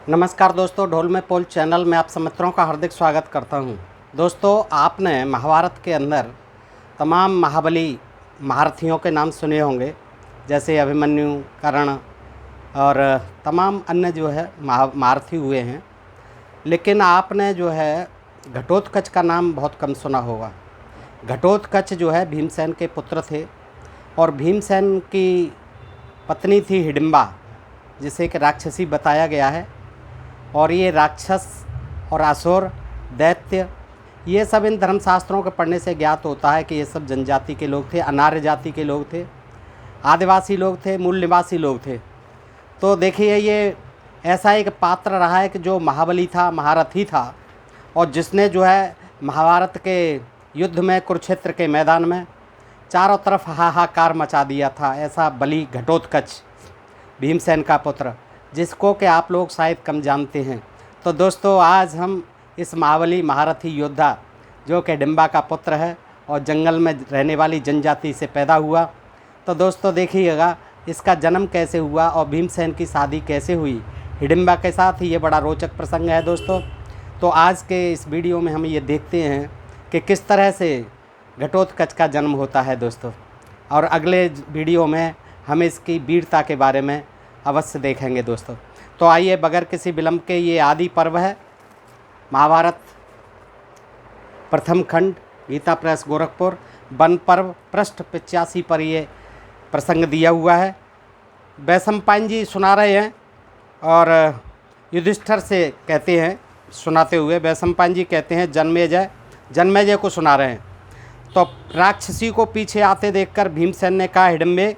नमस्कार दोस्तों, ढोल में पोल चैनल में आप सब मित्रों का हार्दिक स्वागत करता हूं। दोस्तों, आपने महाभारत के अंदर तमाम महाबली महारथियों के नाम सुने होंगे, जैसे अभिमन्यु, कर्ण और तमाम अन्य जो है महारथी हुए हैं। लेकिन आपने जो है घटोत्कच का नाम बहुत कम सुना होगा। घटोत्कच जो है भीमसेन के पुत्र थे और भीमसेन की पत्नी थी हिडिंबा, जिसे कि राक्षसी बताया गया है। और ये राक्षस और असुर, दैत्य, ये सब इन धर्मशास्त्रों के पढ़ने से ज्ञात होता है कि ये सब जनजाति के लोग थे, अनार्य जाति के लोग थे, आदिवासी लोग थे, मूल निवासी लोग थे। तो देखिए, ये ऐसा एक पात्र रहा है कि जो महाबली था, महारथी था, और जिसने जो है महाभारत के युद्ध में, कुरुक्षेत्र के मैदान में चारों तरफ हाहाकार मचा दिया था। ऐसा बलि घटोत्कच, भीमसेन का पुत्र, जिसको कि आप लोग शायद कम जानते हैं। तो दोस्तों, आज हम इस महाबली महारथी योद्धा, जो कि हिडिंबा का पुत्र है और जंगल में रहने वाली जनजाति से पैदा हुआ, तो दोस्तों देखिएगा इसका जन्म कैसे हुआ और भीमसेन की शादी कैसे हुई हिडिंबा के साथ। ये बड़ा रोचक प्रसंग है दोस्तों। तो आज के इस वीडियो में हम ये देखते हैं कि किस तरह से घटोत्कच का जन्म होता है दोस्तों, और अगले वीडियो में हम इसकी वीरता के बारे में अवश्य देखेंगे दोस्तों। तो आइए, बगैर किसी विलंब के, ये आदि पर्व है, महाभारत प्रथम खंड, गीता प्रेस गोरखपुर, वन पर्व, पृष्ठ 85 पर ये प्रसंग दिया हुआ है। वैशंपायन जी सुना रहे हैं और युधिष्ठिर से कहते हैं, सुनाते हुए वैशंपायन जी कहते हैं जन्मेजय को सुना रहे हैं। तो राक्षसी को पीछे आते देखकर भीमसेन ने कहा, हिडिंबे,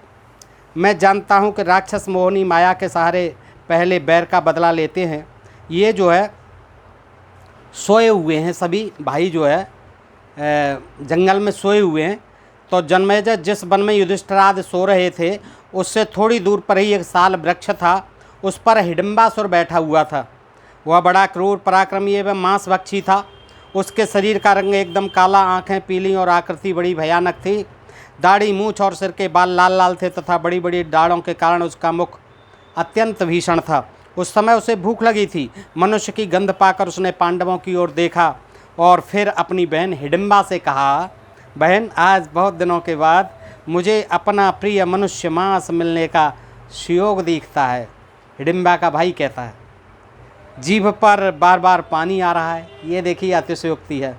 मैं जानता हूँ कि राक्षस मोहिनी माया के सहारे पहले बैर का बदला लेते हैं। ये जो है सोए हुए हैं, सभी भाई जो है जंगल में सोए हुए हैं। तो जन्मेजय जिस वन में युधिष्ठिर आदि सो रहे थे, उससे थोड़ी दूर पर ही एक साल वृक्ष था। उस पर हिडिंबासुर बैठा हुआ था। वह बड़ा क्रूर, पराक्रमी एवं मांसभक्षी था। उसके शरीर का रंग एकदम काला, आँखें पीली और आकृति बड़ी भयानक थी। दाढ़ी, मूछ और सिर के बाल लाल लाल थे तथा बड़ी बड़ी दाढ़ों के कारण उसका मुख अत्यंत भीषण था। उस समय उसे भूख लगी थी। मनुष्य की गंध पाकर उसने पांडवों की ओर देखा और फिर अपनी बहन हिडिंबा से कहा, बहन, आज बहुत दिनों के बाद मुझे अपना प्रिय मनुष्य मांस मिलने का सुयोग दिखता है। हिडिंबा का भाई कहता है, जीभ पर बार बार पानी आ रहा है। ये देखिए अतिशयोक्ति है।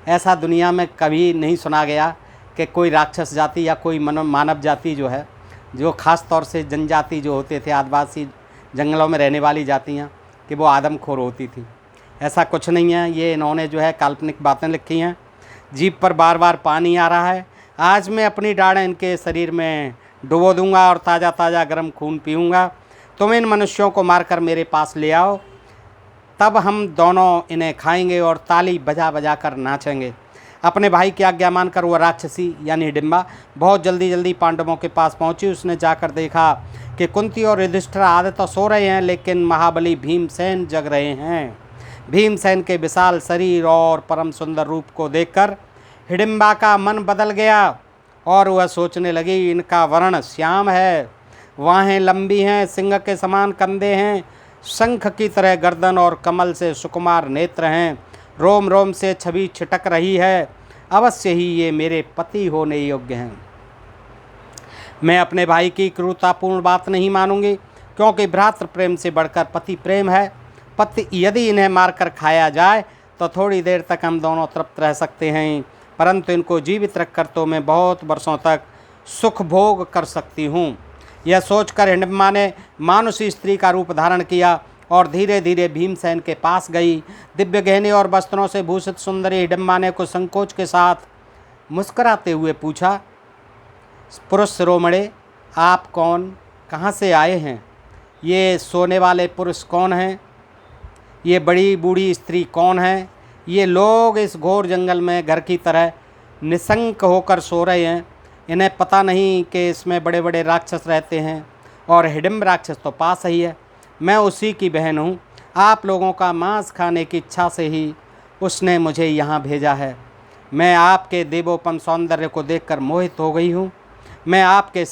ऐसा दुनिया में कभी नहीं सुना गया कि कोई राक्षस जाति या कोई मानव जाति जो है, जो ख़ास तौर से जनजाति जो होते थे, आदिवासी जंगलों में रहने वाली जातियाँ, कि वो आदमखोर होती थी। ऐसा कुछ नहीं है। ये इन्होंने जो है काल्पनिक बातें लिखी हैं। जीभ पर बार बार पानी आ रहा है। आज मैं अपनी डाढ़ इनके शरीर में डुबो दूंगा और ताज़ा ताज़ा गर्म खून पीऊँगा। तुम इन मनुष्यों को मारकर मेरे पास ले आओ, तब हम दोनों इन्हें खाएंगे और ताली बजा बजा कर नाचेंगे। अपने भाई की आज्ञा मानकर वह राक्षसी यानी हिडिंबा बहुत जल्दी पांडवों के पास पहुंची। उसने जाकर देखा कि कुंती और युधिष्ठिर आदि तो सो रहे हैं, लेकिन महाबली भीमसेन जग रहे हैं। भीमसेन के विशाल शरीर और परम सुंदर रूप को देखकर हिडिंबा का मन बदल गया और वह सोचने लगी, इनका वर्ण श्याम है, बाहें लंबी हैं, सिंह के समान कंधे हैं, शंख की तरह गर्दन और कमल से सुकुमार नेत्र हैं, रोम रोम से छवि छिटक रही है। अवश्य ही ये मेरे पति होने योग्य हैं। मैं अपने भाई की क्रूरतापूर्ण बात नहीं मानूंगी, क्योंकि भ्रातृ प्रेम से बढ़कर पति प्रेम है। पति यदि इन्हें मारकर खाया जाए तो थोड़ी देर तक हम दोनों तृप्त रह सकते हैं, परंतु इनको जीवित रखकर तो मैं बहुत वर्षों तक सुख भोग कर सकती हूँ। यह सोचकर हिडिंबा ने मानुषी स्त्री का रूप धारण किया और धीरे धीरे भीमसेन के पास गई। दिव्य गहने और वस्त्रों से भूषित सुंदरी हिडिंबा ने कुछ संकोच के साथ मुस्कुराते हुए पूछा, पुरुष शिरोमणे, आप कौन, कहाँ से आए हैं? ये सोने वाले पुरुष कौन हैं? ये बड़ी बूढ़ी स्त्री कौन है? ये लोग इस घोर जंगल में घर की तरह निशंक होकर सो रहे हैं। इन्हें पता नहीं कि इसमें बड़े बड़े राक्षस रहते हैं और हिडिंब राक्षस तो पास ही है। मैं उसी की बहन हूँ। आप लोगों का मांस खाने की इच्छा से ही उसने मुझे यहाँ भेजा है। मैं आपके देवोपम सौंदर्य को देखकर मोहित हो गई हूँ। मैं आपसे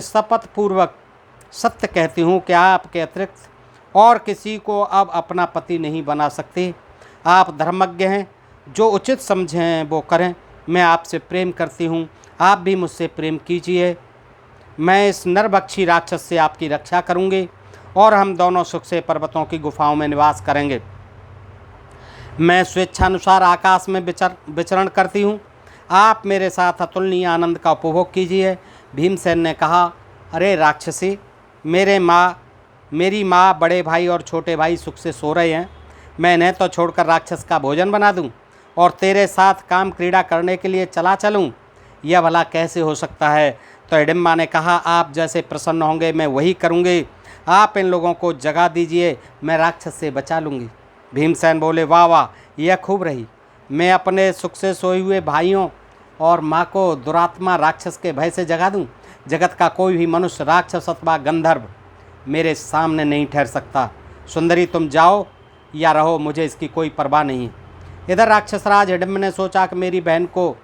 शपथ पूर्वक सत्य कहती हूँ कि आपके अतिरिक्त और किसी को अब अपना पति नहीं बना सकती। आप धर्मज्ञ हैं, जो उचित समझें वो करें। मैं आपसे प्रेम करती हूँ, आप भी मुझसे प्रेम कीजिए। मैं इस नरभक्षी राक्षस से आपकी रक्षा करूँगी और हम दोनों सुख से पर्वतों की गुफाओं में निवास करेंगे। मैं स्वेच्छानुसार आकाश में विचरण करती हूँ, आप मेरे साथ अतुलनीय आनंद का उपभोग कीजिए। भीमसेन ने कहा, अरे राक्षसी, मेरी माँ, बड़े भाई और छोटे भाई सुख से सो रहे हैं। मैं इन्हें तो छोड़कर राक्षस का भोजन बना दूं और तेरे साथ काम क्रीड़ा करने के लिए चला चलूं? यह भला कैसे हो सकता है? तो हिडिंबा ने कहा, आप जैसे प्रसन्न होंगे मैं वही करूँगी। आप इन लोगों को जगा दीजिए, मैं राक्षस से बचा लूँगी। भीमसेन बोले, वाह वाह, यह खूब रही। मैं अपने सुख से सोए हुए भाइयों और माँ को दुरात्मा राक्षस के भय से जगा दूं? जगत का कोई भी मनुष्य, राक्षस अथवा गंधर्व मेरे सामने नहीं ठहर सकता। सुंदरी, तुम जाओ या रहो, मुझे इसकी कोई परवाह नहीं है। इधर राक्षसराज हिडिंब ने सोचा कि मेरी बहन को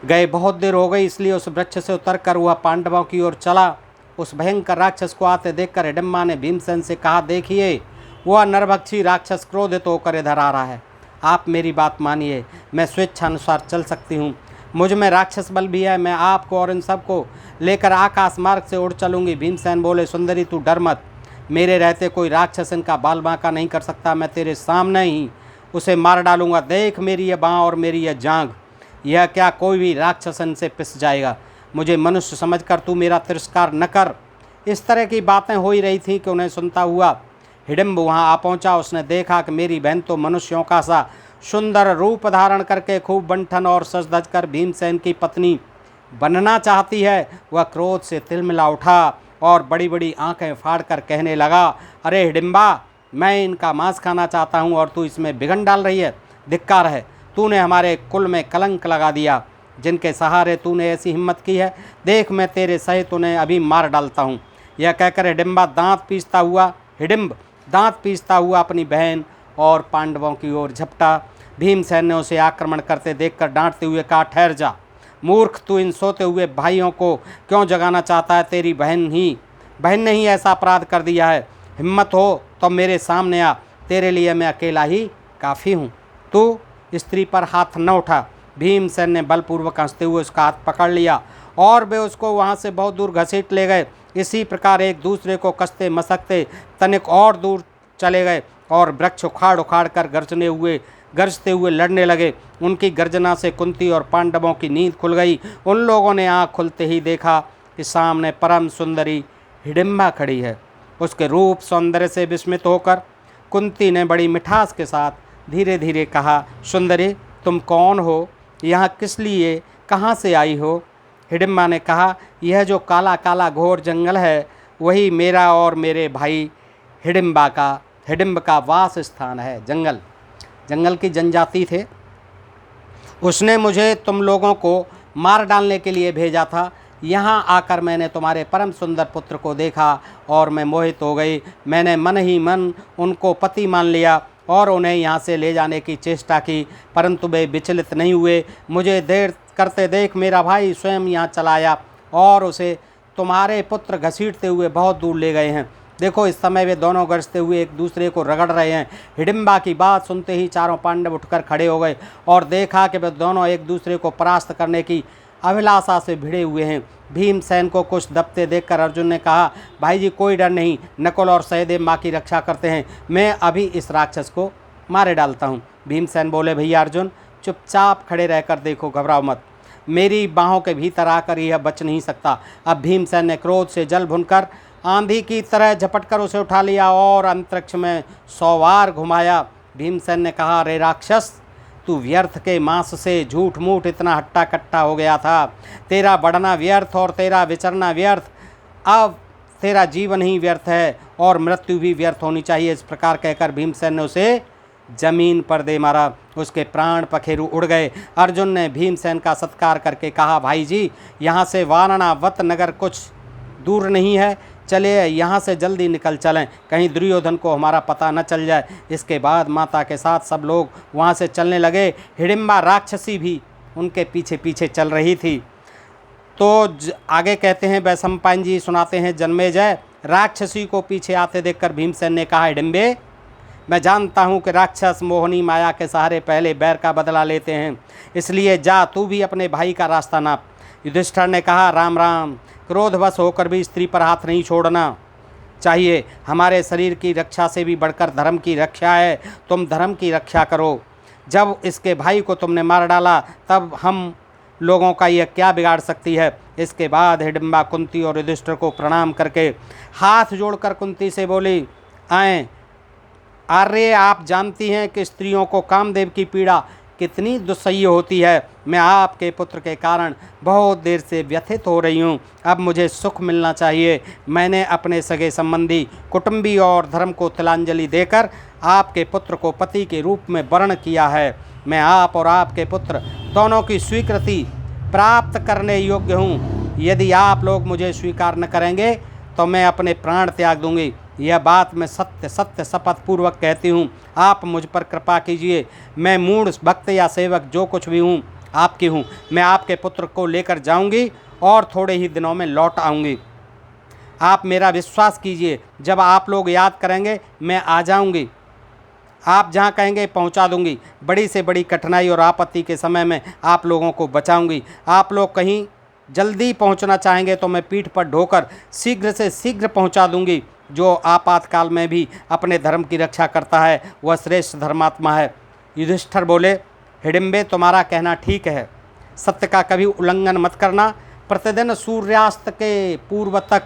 गए बहुत देर हो गई, इसलिए उस वृक्ष से उतरकर वह पांडवों की ओर चला। उस भयंकर राक्षस को आते देखकर हिडिंबा ने भीमसेन से कहा, देखिए वह नरभक्षी राक्षस क्रोधित होकर इधर आ रहा है। आप मेरी बात मानिए, मैं स्वेच्छानुसार चल सकती हूँ। मुझ में राक्षस बल भी है। मैं आपको और इन सबको लेकर आकाश मार्ग से उड़ चलूँगी। भीमसेन बोले, सुंदरी तू डर मत, मेरे रहते कोई राक्षस इनका बाल बांका नहीं कर सकता। मैं तेरे सामने ही उसे मार डालूंगा। देख मेरी यह बाँह और मेरी यह जांघ, यह क्या कोई भी राक्षस इनसे पिस जाएगा। मुझे मनुष्य समझकर तू मेरा तिरस्कार न कर। इस तरह की बातें हो ही रही थी कि उन्हें सुनता हुआ हिडिंब वहाँ आ पहुँचा। उसने देखा कि मेरी बहन तो मनुष्यों का सा सुंदर रूप धारण करके खूब बंठन और सज धज कर भीमसेन की पत्नी बनना चाहती है। वह क्रोध से तिलमिला उठा और बड़ी बड़ी आंखें फाड़कर कहने लगा, अरे हिडिंबा, मैं इनका मांस खाना चाहता हूँ और तू इसमें बिगन डाल रही है। धिक्कार है, तूने हमारे कुल में कलंक लगा दिया। जिनके सहारे तूने ऐसी हिम्मत की है, देख मैं तेरे सहित उन्हें अभी मार डालता हूँ। यह कहकर हिडिंब दांत पीसता हुआ अपनी बहन और पांडवों की ओर झपटा। भीमसेन ने उसे आक्रमण करते देखकर डांटते हुए कहा, ठहर जा मूर्ख, तू इन सोते हुए भाइयों को क्यों जगाना चाहता है? तेरी बहन ने ही ऐसा अपराध कर दिया है। हिम्मत हो तो मेरे सामने आ, तेरे लिए मैं अकेला ही काफ़ी हूँ। तू स्त्री पर हाथ न उठा। भीमसेन ने बलपूर्वक हंसते हुए उसका हाथ पकड़ लिया और वे उसको वहाँ से बहुत दूर घसीट ले गए। इसी प्रकार एक दूसरे को कसते मसकते तनिक और दूर चले गए और वृक्ष उखाड़ उखाड़ कर गरजते हुए लड़ने लगे। उनकी गर्जना से कुंती और पांडवों की नींद खुल गई। उन लोगों ने आँख खुलते ही देखा कि सामने परम सुंदरी हिडिंबा खड़ी है। उसके रूप सौंदर्य से विस्मित होकर कुंती ने बड़ी मिठास के साथ धीरे धीरे कहा, सुंदरी, तुम कौन हो? यहाँ किस लिए, कहाँ से आई हो? हिडिंबा ने कहा, यह जो काला काला घोर जंगल है वही मेरा और मेरे भाई हिडिंब का वास स्थान है। जंगल की जनजाति थे। उसने मुझे तुम लोगों को मार डालने के लिए भेजा था। यहाँ आकर मैंने तुम्हारे परम सुंदर पुत्र को देखा और मैं मोहित हो गई। मैंने मन ही मन उनको पति मान लिया और उन्हें यहाँ से ले जाने की चेष्टा की, परंतु वे विचलित नहीं हुए। मुझे देर करते देख मेरा भाई स्वयं यहाँ चला आया और उसे तुम्हारे पुत्र घसीटते हुए बहुत दूर ले गए हैं। देखो इस समय वे दोनों गरजते हुए एक दूसरे को रगड़ रहे हैं। हिडिंबा की बात सुनते ही चारों पांडव उठकर खड़े हो गए और देखा कि वे दोनों एक दूसरे को परास्त करने की अभिलाषा से भिड़े हुए हैं। भीमसेन को कुछ दबते देखकर अर्जुन ने कहा, भाई जी कोई डर नहीं, नकुल और सहदेव माँ की रक्षा करते हैं। मैं अभी इस राक्षस को मारे डालता हूँ। भीमसेन बोले, भैया अर्जुन, चुपचाप खड़े रहकर देखो, घबराओ मत। मेरी बाहों के भीतर आकर यह बच नहीं सकता। अब भीमसेन ने क्रोध से जल भुनकर आंधी की तरह झपटकर उसे उठा लिया और अंतरिक्ष में 100 बार घुमाया। भीमसेन ने कहा, अरे राक्षस, तू व्यर्थ के मांस से झूठ मूठ इतना हट्टा कट्टा हो गया था। तेरा बढ़ना व्यर्थ और तेरा विचरना व्यर्थ। अब तेरा जीवन ही व्यर्थ है और मृत्यु भी व्यर्थ होनी चाहिए। इस प्रकार कहकर भीमसेन ने उसे जमीन पर दे मारा। उसके प्राण पखेरु उड़ गए। अर्जुन ने भीमसेन का सत्कार करके कहा, भाई जी, यहाँ से वारणावत नगर कुछ दूर नहीं है, चले यहाँ से जल्दी निकल चलें, कहीं दुर्योधन को हमारा पता न चल जाए। इसके बाद माता के साथ सब लोग वहाँ से चलने लगे। हिडिंबा राक्षसी भी उनके पीछे पीछे चल रही थी। तो आगे कहते हैं, वैशंपायन जी सुनाते हैं, जन्मेजय, राक्षसी को पीछे आते देखकर भीमसेन ने कहा, हिडिंबे, मैं जानता हूँ कि राक्षस मोहनी माया के सहारे पहले बैर का बदला लेते हैं, इसलिए जा तू भी अपने भाई का रास्ता नाप। युधिष्ठिर ने कहा, राम राम, क्रोधवश होकर भी स्त्री पर हाथ नहीं छोड़ना चाहिए। हमारे शरीर की रक्षा से भी बढ़कर धर्म की रक्षा है, तुम धर्म की रक्षा करो। जब इसके भाई को तुमने मार डाला तब हम लोगों का यह क्या बिगाड़ सकती है। इसके बाद हिडिंबा कुंती और युधिष्ठिर को प्रणाम करके हाथ जोड़कर कुंती से बोली, आर्य, आप जानती हैं कि स्त्रियों को कामदेव की पीड़ा कितनी दुस्सह्य होती है। मैं आपके पुत्र के कारण बहुत देर से व्यथित हो रही हूँ। अब मुझे सुख मिलना चाहिए। मैंने अपने सगे संबंधी, कुटुंबी और धर्म को तिलांजलि देकर आपके पुत्र को पति के रूप में वर्ण किया है। मैं आप और आपके पुत्र दोनों की स्वीकृति प्राप्त करने योग्य हूँ। यदि आप लोग मुझे स्वीकार न करेंगे तो मैं अपने प्राण त्याग दूंगी। यह बात मैं सत्य सत्य शपथ पूर्वक कहती हूँ। आप मुझ पर कृपा कीजिए। मैं मूढ़ भक्त या सेवक जो कुछ भी हूँ आपकी हूँ। मैं आपके पुत्र को लेकर जाऊँगी और थोड़े ही दिनों में लौट आऊँगी। आप मेरा विश्वास कीजिए, जब आप लोग याद करेंगे मैं आ जाऊँगी। आप जहाँ कहेंगे पहुँचा दूँगी। बड़ी से बड़ी कठिनाई और आपत्ति के समय में आप लोगों को बचाऊँगी। आप लोग कहीं जल्दी पहुँचना चाहेंगे तो मैं पीठ पर ढोकर शीघ्र से शीघ्र पहुँचा दूँगी। जो आपातकाल में भी अपने धर्म की रक्षा करता है वह श्रेष्ठ धर्मात्मा है। युधिष्ठिर बोले, हिडिंबे, तुम्हारा कहना ठीक है। सत्य का कभी उल्लंघन मत करना। प्रतिदिन सूर्यास्त के पूर्व तक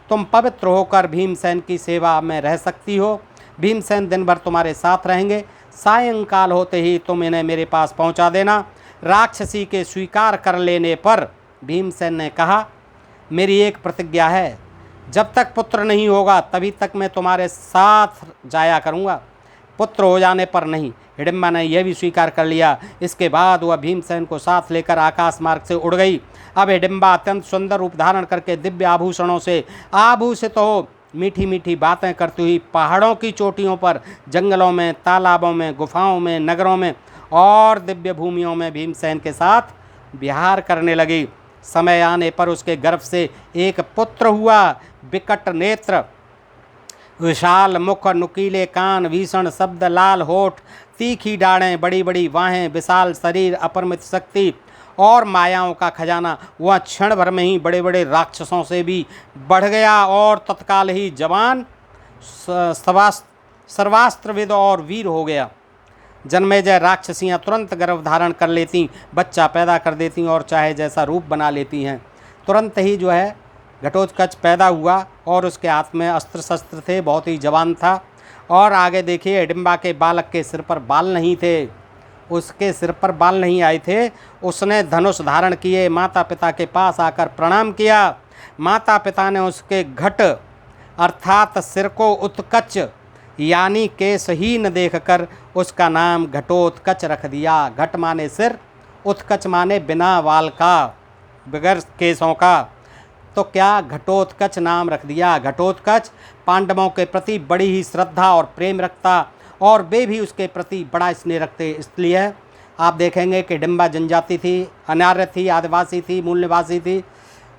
तुम पवित्र होकर भीमसेन की सेवा में रह सकती हो। भीमसेन दिन भर तुम्हारे साथ रहेंगे। सायंकाल होते ही तुम इन्हें मेरे पास पहुंचा देना। राक्षसी के स्वीकार कर लेने पर भीमसेन ने कहा, मेरी एक प्रतिज्ञा है, जब तक पुत्र नहीं होगा तभी तक मैं तुम्हारे साथ जाया करूंगा, पुत्र हो जाने पर नहीं। हिडिंबा ने यह भी स्वीकार कर लिया। इसके बाद वह भीमसेन को साथ लेकर आकाश मार्ग से उड़ गई। अब हिडिंबा अत्यंत सुंदर रूप धारण करके दिव्य आभूषणों से आभूषित हो मीठी मीठी बातें करती हुई पहाड़ों की चोटियों पर, जंगलों में, तालाबों में, गुफाओं में, नगरों में और दिव्य भूमियों में भीमसेन के साथ विहार करने लगी। समय आने पर उसके गर्भ से एक पुत्र हुआ। विकट नेत्र, विशाल मुख, नुकीले कान, भीषण शब्द, लाल होठ, तीखी डाढ़ें, बड़ी बड़ी बाहें, विशाल शरीर, अपरिमित शक्ति और मायाओं का खजाना। वह क्षण भर में ही बड़े बड़े राक्षसों से भी बढ़ गया और तत्काल ही जवान, सर्वास्त्रविद और वीर हो गया। जन्मेजय राक्षसियाँ तुरंत गर्भ धारण कर लेती, बच्चा पैदा कर देती और चाहे जैसा रूप बना लेती हैं। तुरंत ही जो है घटोत्कच पैदा हुआ और उसके हाथ में अस्त्र शस्त्र थे, बहुत ही जवान था। और आगे देखिए, हिडिंबा के बालक के सिर पर बाल नहीं थे, उसके सिर पर बाल नहीं आए थे। उसने धनुष धारण किए, माता पिता के पास आकर प्रणाम किया। माता पिता ने उसके घट अर्थात सिर को उत्कच यानी केशहीन देखकर उसका नाम घटोत्कच रख दिया। घट माने सिर, उत्कच माने बिना बाल का, बगैर केशों का, तो क्या घटोत्कच नाम रख दिया। घटोत्कच पांडवों के प्रति बड़ी ही श्रद्धा और प्रेम रखता और वे भी उसके प्रति बड़ा स्नेह रखते। इसलिए आप देखेंगे कि हिडिंबा जनजाति थी, अनार्य थी, आदिवासी थी, मूल निवासी थी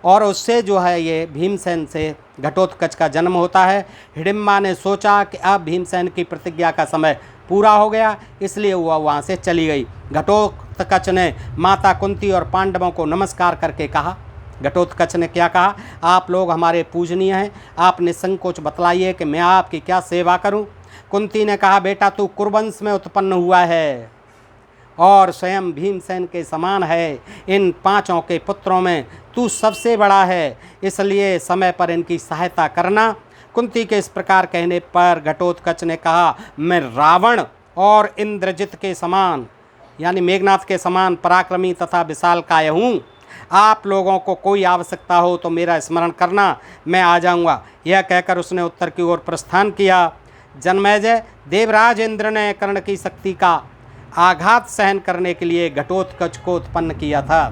और उससे जो है ये भीमसेन से घटोत्कच का जन्म होता है। हिडिंबा ने सोचा कि अब भीमसेन की प्रतिज्ञा का समय पूरा हो गया, इसलिए वह वहाँ से चली गई। घटोत्कच ने माता कुंती और पांडवों को नमस्कार करके कहा। घटोत्कच ने क्या कहा, आप लोग हमारे पूजनीय हैं, आप निसंकोच बतलाइए कि मैं आपकी क्या सेवा करूं। कुंती ने कहा, बेटा तू कुरुवंश में उत्पन्न हुआ है और स्वयं भीमसेन के समान है। इन पांचों के पुत्रों में तू सबसे बड़ा है, इसलिए समय पर इनकी सहायता करना। कुंती के इस प्रकार कहने पर घटोत्कच ने कहा, मैं रावण और इंद्रजित के समान यानी मेघनाथ के समान पराक्रमी तथा विशालकाय हूँ। आप लोगों को कोई आवश्यकता हो तो मेरा स्मरण करना, मैं आ जाऊँगा। यह कहकर उसने उत्तर की ओर प्रस्थान किया। जन्मेजय, देवराज इंद्र ने कर्ण की शक्ति का आघात सहन करने के लिए घटोत्कच को उत्पन्न किया था।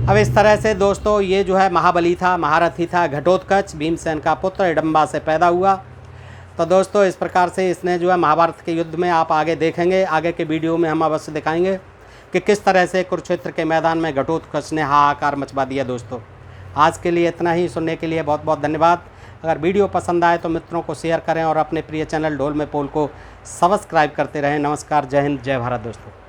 अब इस तरह से दोस्तों ये जो है महाबली था, महारथी था घटोत्कच, भीमसेन का पुत्र, हिडिंबा से पैदा हुआ। तो दोस्तों इस प्रकार से इसने जो है महाभारत के युद्ध में आप आगे देखेंगे, आगे के वीडियो में हम अवश्य दिखाएंगे कि किस तरह से कुरुक्षेत्र के मैदान में घटोत्कच ने हाहाकार मचवा दिया। दोस्तों आज के लिए इतना ही। सुनने के लिए बहुत बहुत धन्यवाद। अगर वीडियो पसंद आए तो मित्रों को शेयर करें और अपने प्रिय चैनल ढोल में पोल को सब्सक्राइब करते रहें। नमस्कार, जय हिंद, जय भारत दोस्तों।